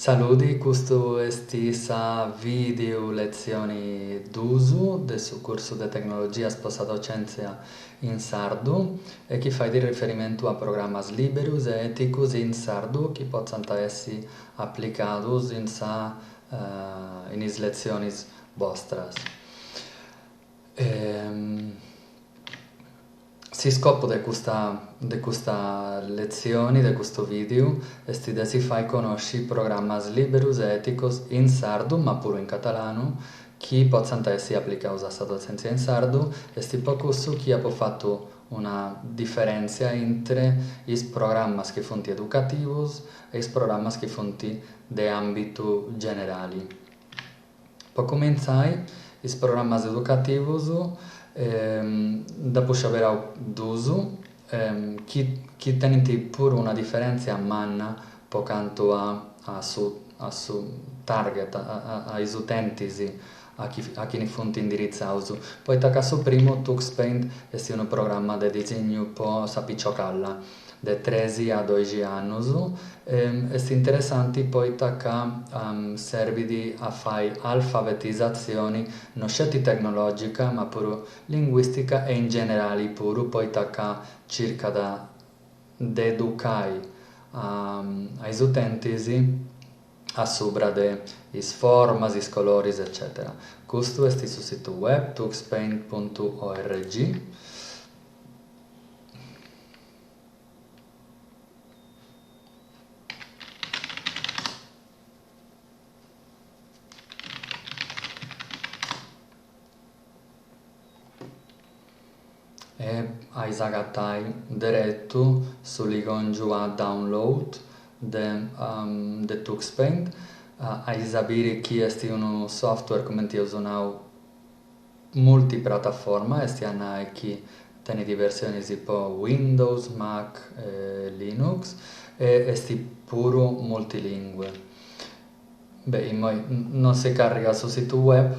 Saludi, questo è sa video lezioni d'uso del suo corso di tecnologia sposa docenzia in sardo e che fa di riferimento a programmi liberos e eticos in sardo che possano essere applicati in is lezioni vostras. Si scopo di questa lezione, di questo video, è di si fai conoscere programmi liberos e eticos in sardo, ma pure in catalano, che possono essere applicati a docenza in sardo, e sti poco su chi ha fatto una differenza tra i programmi che sono educativi e i programmi che sono di ambito generale. Per cominciare, i programmi educativi dopo aver d'uso, chi tiene pure una differenza manna per quanto a su target, ai utenti, a chi ne fonti indirizzati. Poi da caso primo TuxPaint è un programma di disegno per sapicciocalla, da 13 a 12 anni. È interessante poi che serve a fare alfabetizzazione non solo tecnologica ma pure linguistica e in generale pure poi che cerca di educare ai utenti a sopra de is formas, is colores, eccetera. Questo è sul sito web tuxpaint.org. E hai zagattai diretto sull'icongiù a download de TuxPaint. Hai sapere che è uno software come ti usano multipiattaforma, e che tiene diverse versioni per Windows, Mac, Linux e è pure multilingue. Beh, non si carica sul sito web,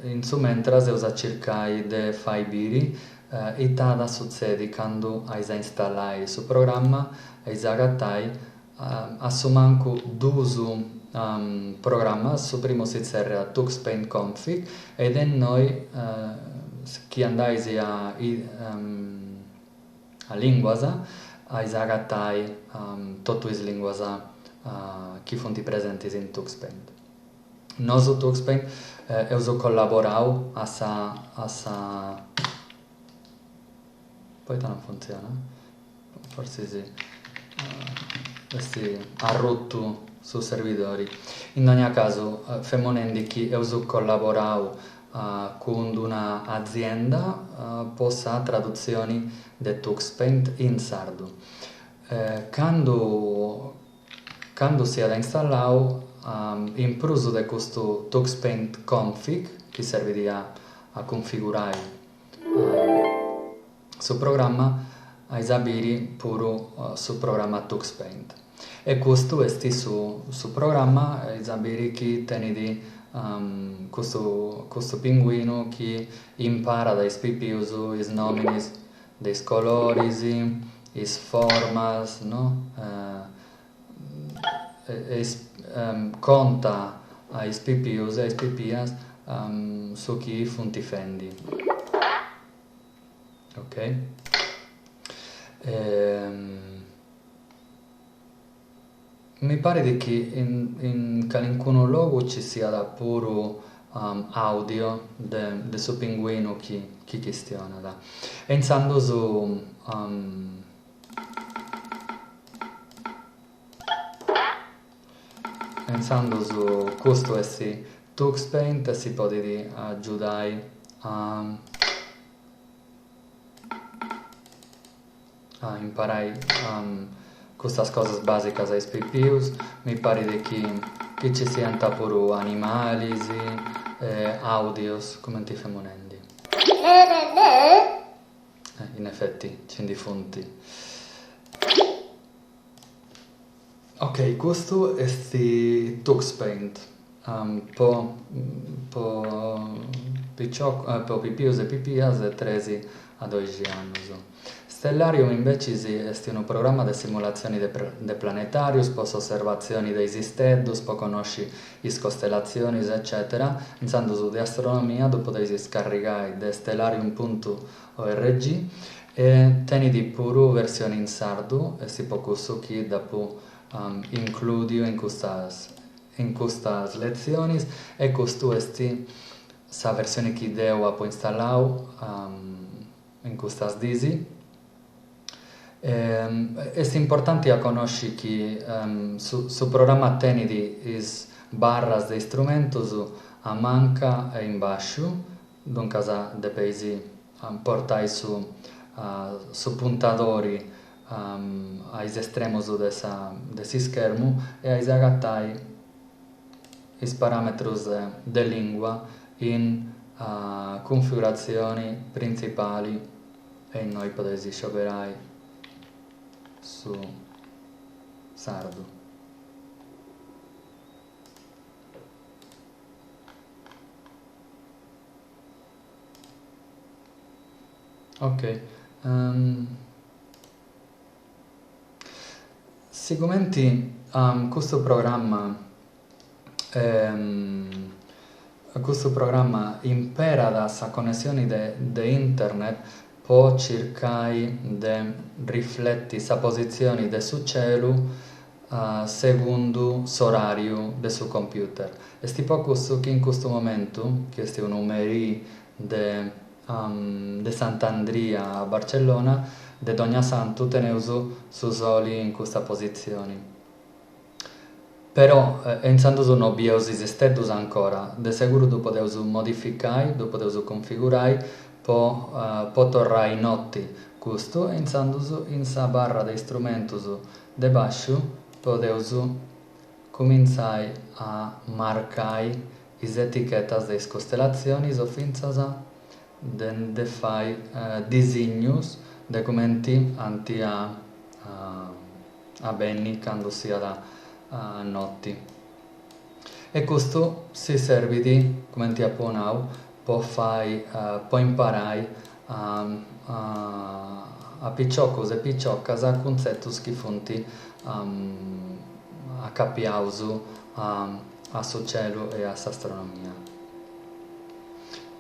in su mentre si usa cercare di fare biri e tada succede quando hai installato il programma e hai agattai a su manco d'uso programma, su primo si serve a TuxPaint Config ed è noi che andai a linguasa hai agattai tutte le lingue che sono presenti in TuxPaint. Noi su TuxPaint abbiamo collaborato poi non funziona? Forse sì. Ha rotto sui servidori. In ogni caso, femmonendi che abbiamo collaborato con un'azienda possa traduzioni di TuxPaint in sardo. Quando si è installato, in pruso di questo TuxPaint config, che serve a configurare sul programma, hai sapere pure sul programma TuxPaint. E questo è su programma, hai sapere che tiene questo pinguino che impara dai pipius, i nomi dei colori, le formas, no? Conta ai pipius e ai pipias su chi funti fendi. Ok? Mi pare che in qualunque luogo ci sia pure audio del suo pinguino che questiona. Pensando su questo è TuxPaint si può aiutare a imparare queste cose basiche ai PPUs. Mi pare che ci siano pure animali, audios, come ti femonendi. In effetti, c'è di fonti. Ok, questo è TuxPaint. Per PPUs e PPAs e 13 a 12 anni. Stellarium invece è un programma di simulazioni de planetarius, pos osservazioni dei sisteddos, po conosci is costellazioni, eccetera. Insando su di astronomia, dopo devi scaricare da stellarium.org e tenidi pure versione in sardu e si può cussu chi dopo includio in queste lezioni e questo è sa versione che devo può installare in queste disi. È importante a conoscere che su programma tenidi is barras de strumentos a manca e in basso, dunque de paesi portai su puntatori ai estremos desse schermo e ai agattai is parametros de lingua in configurazioni principali e noi potete scioperai su sardo. Ok. Sicuramente questo programma impara dalla connessione di internet può cercare di riflettere la posizione del suo cielo secondo l'orario del suo computer. E sti poco che in questo momento, che è un numero de Sant'Andria a Barcellona, de Dogna Santo tenevo su soli in questa posizione. Però, iniziando non abbiamo esisteddos ancora, de sicuro dopo devo modificare, dopo devo configurare, può tornare in notti questo, e iniziando in sa barra dei strumenti de basso, podevo cominciare a marcare le etichette delle costellazioni o finzas de fare disegnos de commenti anti a benni quando sia da notti. E questo si serve di, come ti appunavo, può imparare a picciocos e picciocas a concetto che fonti a capiausu a suo cielo e a astronomia.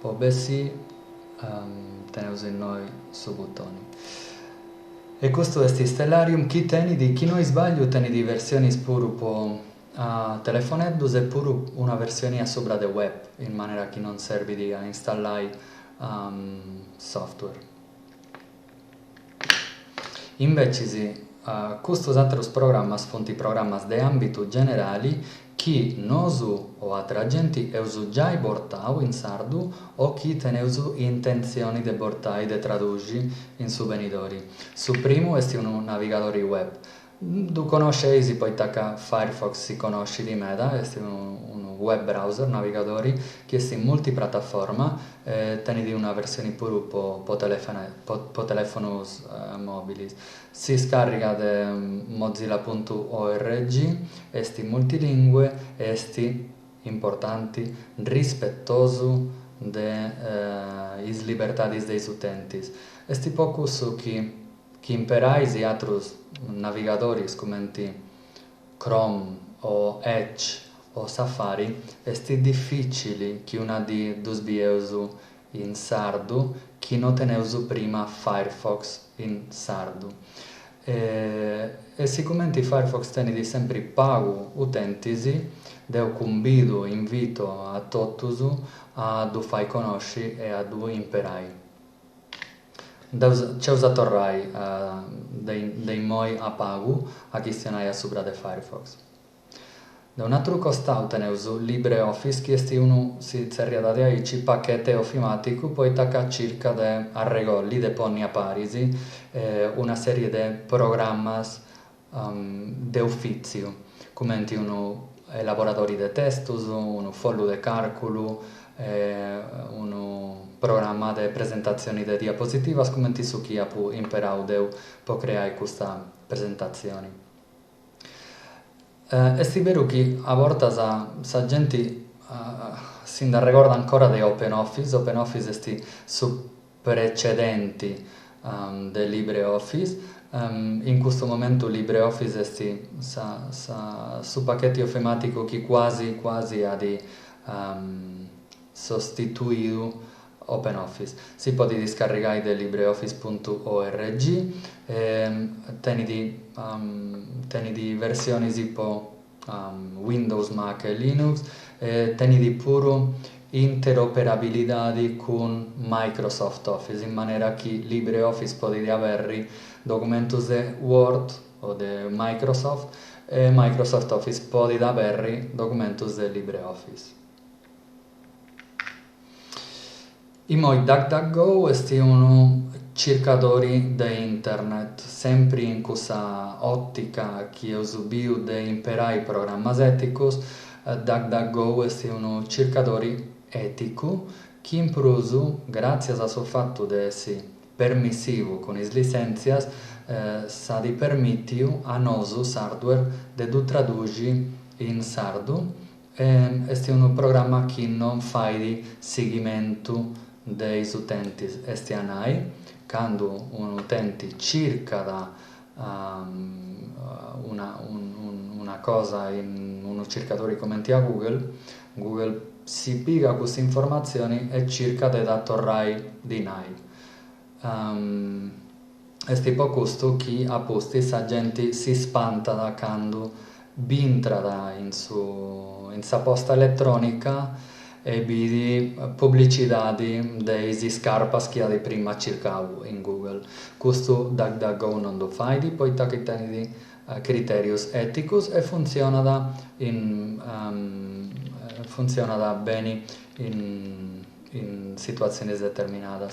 Poi bessi tenevo in noi su bottoni. E questo è Stellarium, chi non sbaglio tiene di versioni pure po telefoneddos e pure una versione a sopra del web, in maniera che non serve di installare software. Invece questi altri programmi sono programmi di ambito generale che nosu o altra gente hanno già portato in sardu o che teniamo intenzione di portare e di tradurre in su venidori. Su primo è un navigatore web. Tu conosci, poi tacca Firefox si conosce di Meta, è un web browser, navigatori, che è in multipiattaforma, tiene una versione pure per telefoni mobili. Si scarica da mozilla.org, è multilingue, è importante, rispettoso delle libertà dei utenti. È poco su che imperais e altri navigatori come Chrome o Edge o Safari è difficile che una di due in sardo che non tenevo prima Firefox in sardo. E siccome Firefox tiene sempre pago utenti, devo convido, invito a tutti a fare conoscere e a imparare. C'è usato Rai dei moi a pago a questionare sopra di Firefox. Da un altro costato tenevo LibreOffice che è uno si serve da aici pacchetto ofimatico poi tacca circa de arregolli de ponni a parisi una serie di programmi de ufficio come uno elaboratori di testos, uno follo di calcolo, uno programma di presentazioni di diapositive, come su chi può imparare può creare questa presentazione. È vero che a volte la gente si ricorda ancora di OpenOffice. OpenOffice è su precedenti de LibreOffice. In questo momento LibreOffice è su pacchetto ofematico che quasi ha di sostituire OpenOffice. Si può scaricare da libreoffice.org, tieni di versioni tipo Windows, Mac e Linux, tieni di pure interoperabilità con Microsoft Office, in maniera che LibreOffice può avere documenti di Word o di Microsoft e Microsoft Office può avere documenti di LibreOffice. Imoi DuckDuckGo è un cercatore di internet, sempre in questa ottica che ho subito di imparare programmi etici. DuckDuckGo è un cercatore etico che in più, grazie al suo fatto di essere permissivo con le licenze, sa di permettere a nostro hardware di tradurre in sardo. È un programma che non fa di seguimento dei utenti estianai. Quando un utente cerca una cosa in uno cercatore commenti a Google si piega queste informazioni e cerca di tornare di noi. È tipo questo che a posti la gente si spanta da quando entra in sa posta elettronica e vedi pubblicità dei scarpas che hai prima cercato in Google. Questo DuckDuckGo non lo fai, poi ti tieni criteri etici e funziona bene in situazioni determinate.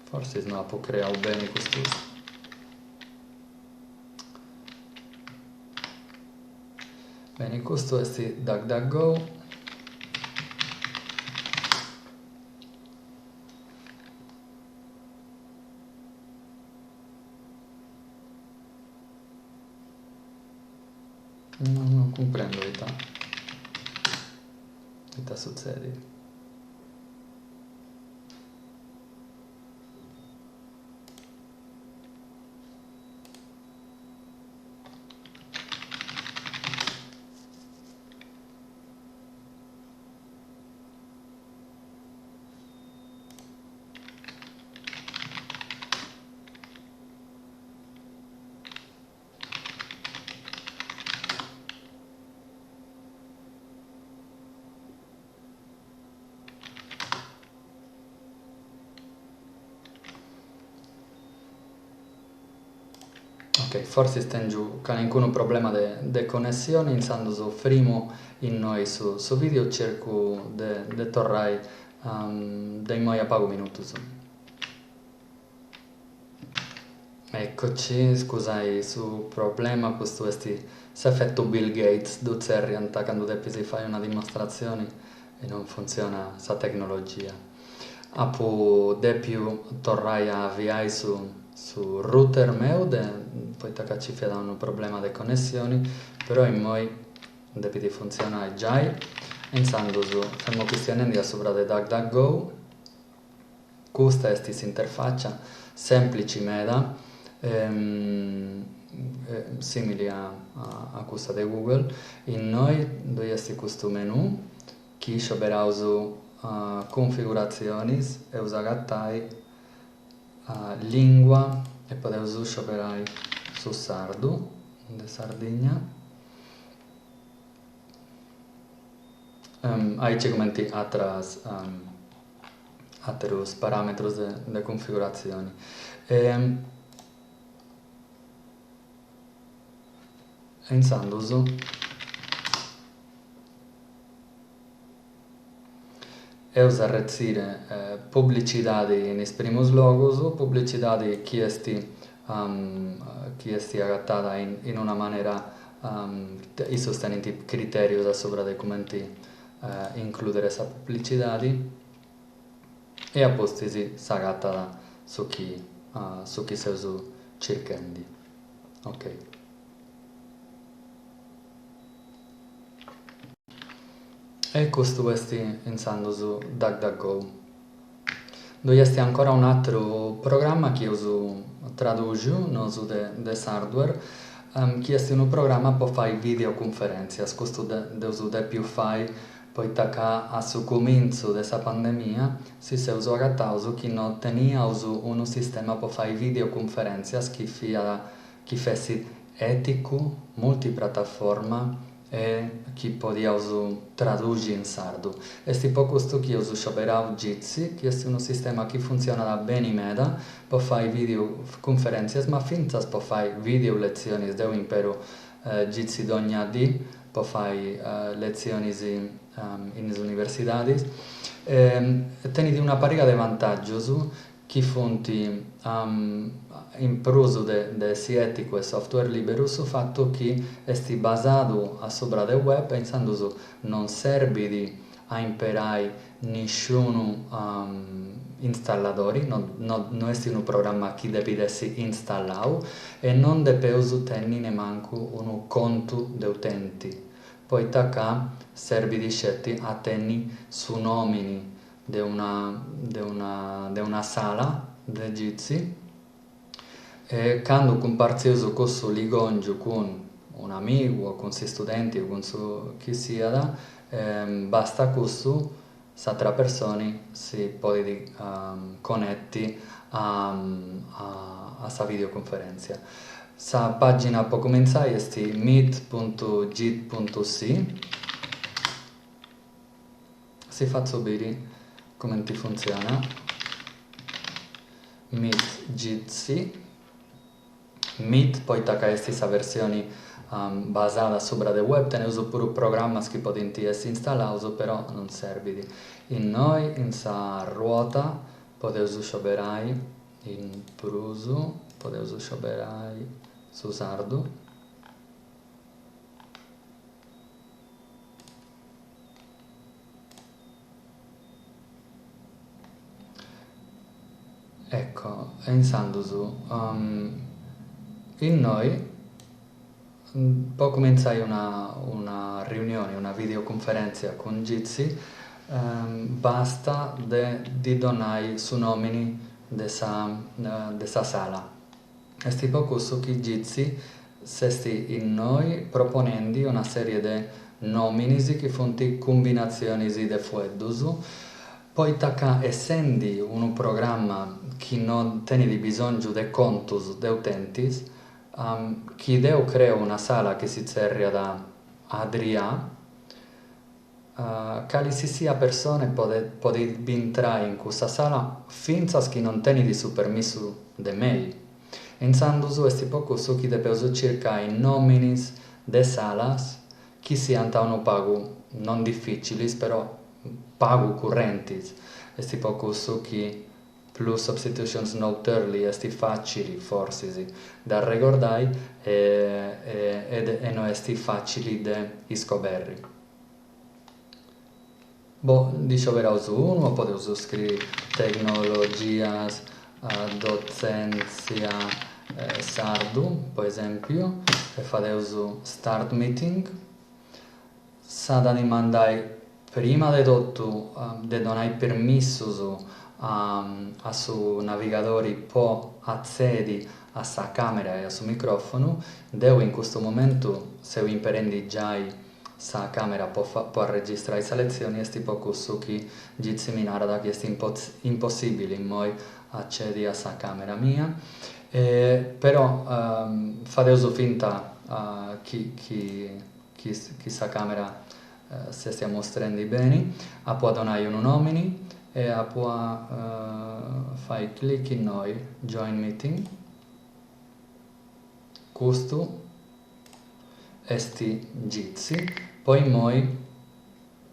Forse non può creare bene questo. Bene, questo è DuckDuckGo. Non comprendo che succede. Ok, forse sta giù con alcun problema di connessione, iniziando soffrimo in noi su video, cerco di tornare dai miei a poco minuti. Eccoci, scusai su problema, questo è l'effetto Bill Gates, dove in realtà quando si fa una dimostrazione e non funziona questa tecnologia. Poi più tornai a avviare su router mio, poi ci fu un problema di connessione, però in moi deve funzionare già. Iniziando stiamo questionando sopra di DuckDuckGo, questa è l'interfaccia semplice meda, simili a questa di Google. In noi c'è questo menu che sceglierà su configurazioni e usa gattai lingua e poi sceglierà su sardo di Sardegna. Hai commenti altri parametri di configurazione. Iniziando e usa rezzire pubblicità in primus logos, pubblicità che è agattata in una maniera i sostenenti criteri da sopra dei commenti includere questa pubblicità e a posti si agatta su chi si usa cercando. Ok. E questo è pensando su DuckDuckGo. Dove è ancora un altro programma che uso traduce, non uso de hardware, che è un programma per fare videoconferenze. Questo de uso de più fai, poi tacca a su comincio della pandemia, si è usato agattato che non tenia uso un sistema per fare videoconferenze che fosse etico, multiplataforma e chi podia tradurre in sardo. È tipo questo che uso Shoperau Jitsi, che è un sistema che funziona da bene meda, per fare videoconferenze, ma finza per fare video lezioni da un impero Jitsi d'ogni dì, per fare lezioni in università. Tenete una pariga di vantaggi che fonti in proso de si etico e software libero sul fatto che è basato a sopra del web pensando su non serve di a imparare nessun installatore, non è un programma che deve essere installato e non deve tenere neanche un conto di utenti. Poi tacca serve di scetti a tenere su nomini di una sala di egizi e quando comparteo questo ligongio con un amico o con i studenti o con chi sia, basta questo, s'altra persona si può connetti a questa videoconferenza. La pagina può cominciare è meet.git.c. Si faccio vedere come ti funziona. Meet.git.c. Meet poi tacca questa versione basata sopra del web, te ne uso pure un programma che potete essere installato, però non serve. In noi, in sa ruota, potete scegliere in pruso, potete scegliere su sardo. Ecco, pensando su, in noi può cominciare una riunione, una videoconferenza con Jitsi, basta di donare su nomini dessa sala. È tipo questo che Jitsi sesti in noi proponendo una serie di nomini che sono combinazioni di freddos. Poi tacca essendo un programma che non tiene bisogno di contos di utenti, chi deu crea una sala che si serve da Adria, che si sia persone può entrare in questa sala finza che non tiene su permesso di mail. Pensando su questo poco su che deve cercare i nomini de salas che siano un pago non difficili, però pago currenti. È poco su che plus substitutions not early è facili forse sì, da ricordare e non è facili da scoprire. Dicevo era su uno, potevo scrivere tecnologia, docenzia, sardu, per esempio, e facevo start meeting. S'ha di mandare prima di tutto di donare permesso a su navigatori può accedere a sa camera e a su microfono. Devo in questo momento, se imprendi già sa camera può registrare le lezioni, è tipo questo che seminare da che è impossibile in moi accedi a sa camera mia, però fate uso finta che sa camera se stiamo mostrando bene, può donare un nomini e può fare clic in noi, join meeting, questo esti Jitsi, poi moi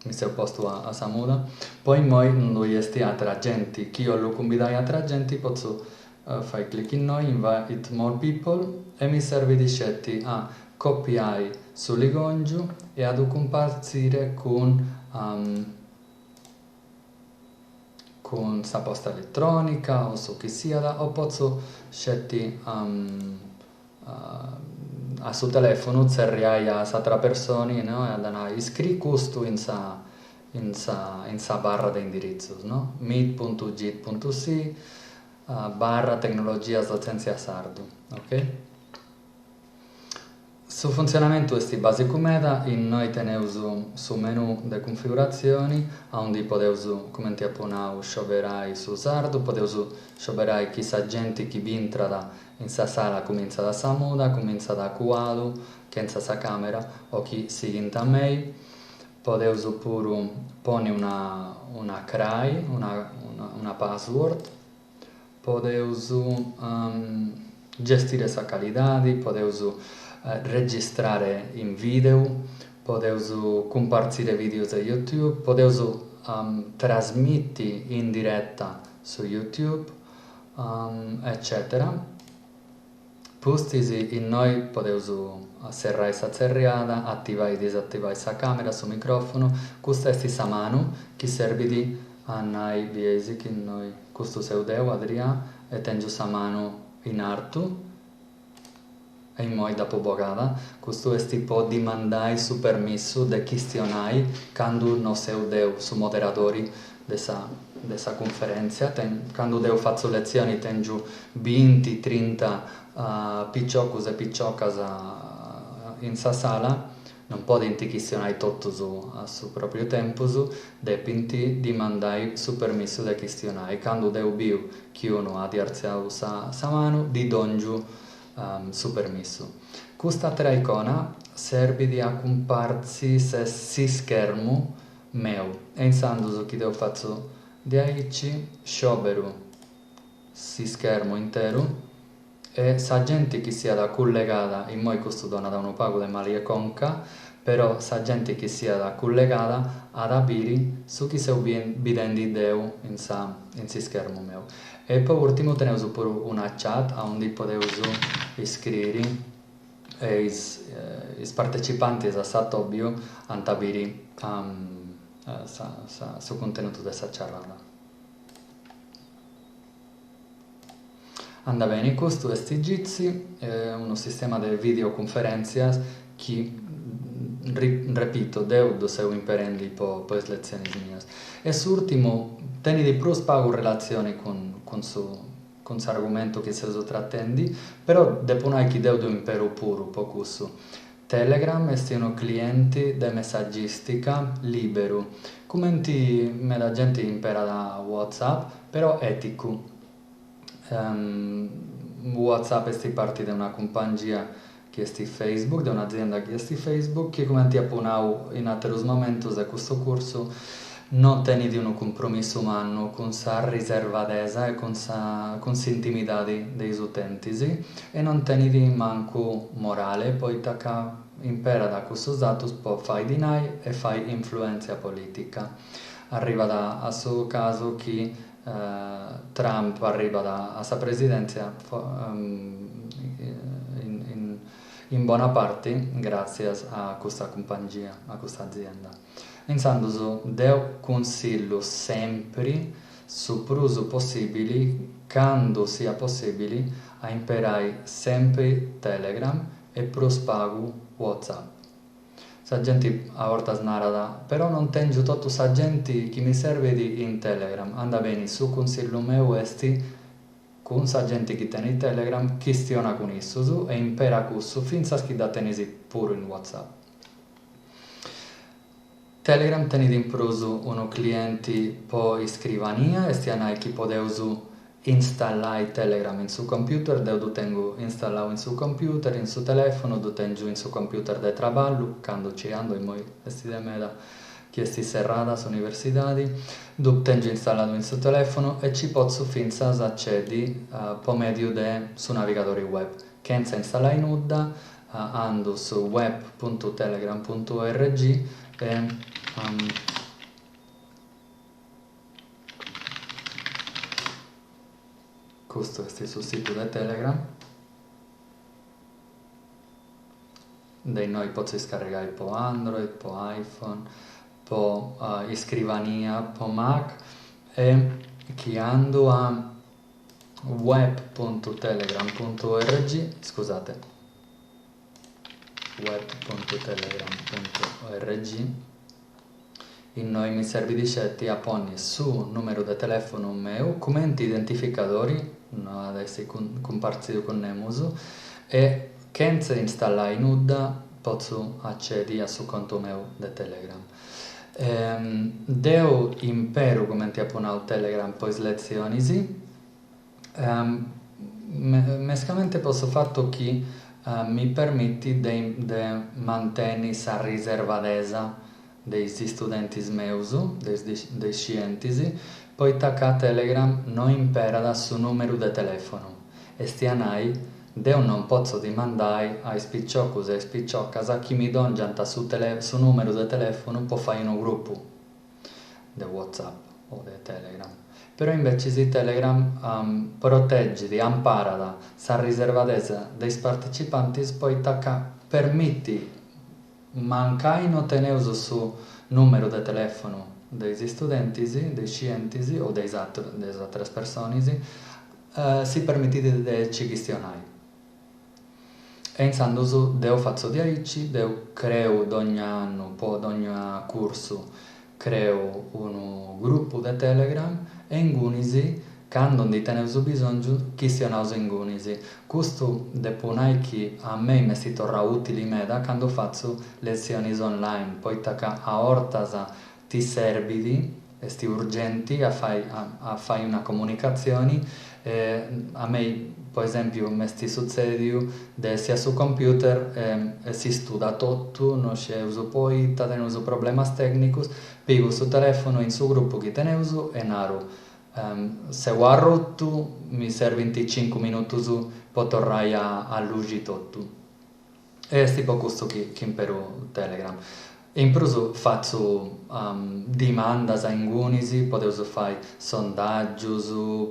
mi si è opposto a Samuda, poi moi non esti altra gente, che io lo convidai altra gente, posso fare clic in noi, invite more people e mi serve di scetti a copiare su ligongio e ad compartire con sa posta elettronica o su che sia, o posso scetti a suo telefono cerriai a altre persone, no? E andare iscrivi questo in sa in sa barra di indirizzo, no? meet.git.c barra tecnologias docência sardu, ok? Su funzionamento questi basico meda, in noi teneus su menu de configurazioni, onde podeus, come ti appunau, scioberai su sardu, podeus scioberai chi sa gente chi vintrada in sa sala comincia da sa muda, comincia da cuadu, che in sa camera, o chi si inta mei, podeus puru poni una CRAI, una password, podeus gestire sa qualidade, podeus registrare in video, podeus compartire video su YouTube, podeus trasmitti in diretta su YouTube, eccetera. Pustis in noi podeus serrai sa zerriada, attivai e disattivai sa camera, su microfono, custa est sa manu, chi servit a nai biesi, che noi custu seudeu, Adrià, e tengiu sa manu in artu, e in moi da bogada, custu est po dimandai su permissu de chistionai, candu no seudeu su moderadori de sa conferenzia, candu deu fatzu lezioni tengiu 20-30 picciocus e picciocas in sa sala, non podenti chistionai totus a su propriu tempus, depinti dimandai su permissu de chistionai. Candu deu biu chi unu ha diarziau sa manu, di dongiu su permissu. Custa atera icona servit a comparzi se si schermu meu. E insandus chi deu fatzu di aici, scioberu si schermu interu, e sa gente chi sia da collegata, in moi custu dona da un pagu de malie conca, però sa gente chi sia da collegata ad abiri su chi seu bidendi deu in si schermu meu. E poi ultimo teneus puru una chat onde podeus iscriri is partecipanti a sa tobio antabiri su contenuto de sa charrada. Anda bene, questo è Gizi, uno sistema di videoconferenze che, ripeto, deudo seu imperendi po le lezioni mie. E s'ultimo, teni di più spago relazioni con l'argomento che si trattendi, però deponai che deudo imperu puro, poco su. Telegram è un cliente di messaggistica libero, come la gente impara da WhatsApp, però etico. WhatsApp è parte di una compagnia che è Facebook, di un'azienda che è Facebook, che come ti appunau in altri momenti da questo corso non tieni di un compromesso umano con sa riservatezza e con sa intimità dei utenti, sì? E non tieni di manco morale, poi tacca impera da questo status, poi fai deny e fai influenza politica. Arriva a suo caso che Trump arriva a sa presidenza in buona parte grazie a questa compagnia, a questa azienda. Insandus, deu consiglio sempre su pruso possibili, quando sia possibile, a imparare sempre Telegram e prospago WhatsApp. Sa gente a volta snarada, però non tengo tutto sa gente che mi serve in Telegram. Anda bene, su consiglio meu esti con sa gente che tiene Telegram, chistiona con issu e impera cussu finza che da tenesi pure in WhatsApp. Telegram tenete in prosu uno cliente po scrivania, e stianai che podeus installare Telegram in su computer, deu tengo installato in su computer, in su telefono, do tengo in su computer de traballo, quando ci ando in moi esti de meda che esti serrada su universitadi, do tengo installato in su telefono e ci posso finzas accedi po medio de su navigatori web. Kenza installai nudda, ando su web.telegram.org e questo è sul sito di Telegram, dei noi posso scaricare po Android, po iPhone, po scrivania, po Mac, e che ando a web.telegram.org, scusate, web.telegram.org, in noi mi serve di scetti a ponni su numero di telefono meu, come identificatori, no, adesso compartito con Nemusu, e che se installai in Udda posso accedere a su conto meu di Telegram. Deu impero come ti appunau Telegram poi lezioni sì. Mescamente posso fatto che mi permette di mantenere la riservatezza dei studenti meus, dei scientifici, poi tacca Telegram non impera da su numero di telefono e stianai Deo non posso dimandare ai spicciocus e spicciocas a chi mi dongianta su numero di telefono può fare un gruppo di WhatsApp o di Telegram. Però invece di Telegram protegge, ampara la riservatezza dei partecipanti, poi permette mancare non tenere su numero di telefono dei studenti, dei scientifici o delle altre persone, si permette di ci questionare. E insando su deo faccio diarici, deo creo ogni anno, ad ogni corso, creo un gruppo di Telegram e in Gunisi, quando di tenere bisogno, questionavo in Gunisi. Questo deponai che a me mi si torna utile meda quando faccio lezioni online, poi a ortasa ti servi, esti urgenti a fare una comunicazione, a me per esempio mi succede che sia su computer si studia tutto, non c'è uso poi, tenendo problemi tecnici, piego su telefono in su gruppo che tengo e naro. Se ho rotto mi serve 25 minuti su, poi tornare a luci tutto. E è tipo questo che impero Telegram. In più faccio domande in Gunisi, posso fare sondaggi,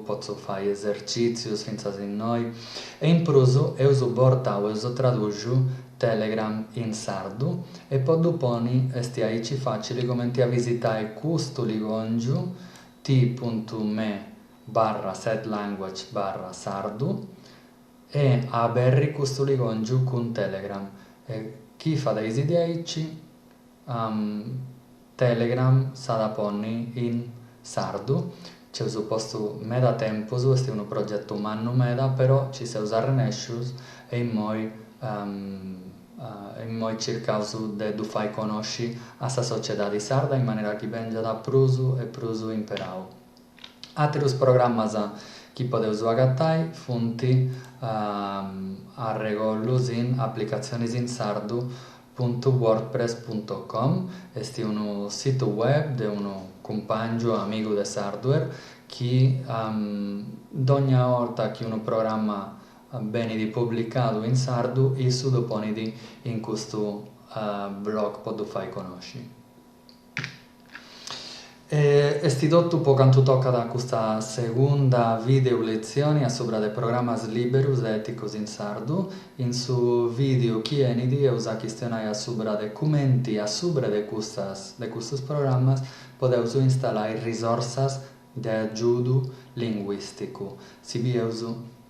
posso fare esercizi senza di noi. E in più uso portavo e traduco Telegram in sardo e poi dopo è facile come a visitare questo linguaggio t.me/setlanguage/sardo e a berri questo linguaggio con Telegram. E chi fa dei ideici Telegram sa da ponni in sardo, c'è supposto meda tempo, questo è un progetto umano meda, però ci si usare nescius e in moi cercavo di fare conosci a sta società di sarda in maniera che venga da prusu e prusu imperau. Altri programmi che potevo agattai funti a regolus in applicazioni in sardo.wordpress.com. È un sito web di un compagno amico del hardware che ogni volta che un programma viene pubblicato in sardo il su doponi in questo blog posso fare conosci. E tutto po' quanto tocca da questa seconda video lezione a sopra del programma Liberus Eticos in sardo. In su video chienidi e usa questionai a sopra de commenti a sopra de questi programmi potete installare risorse di aiuto linguistico. Si vi uso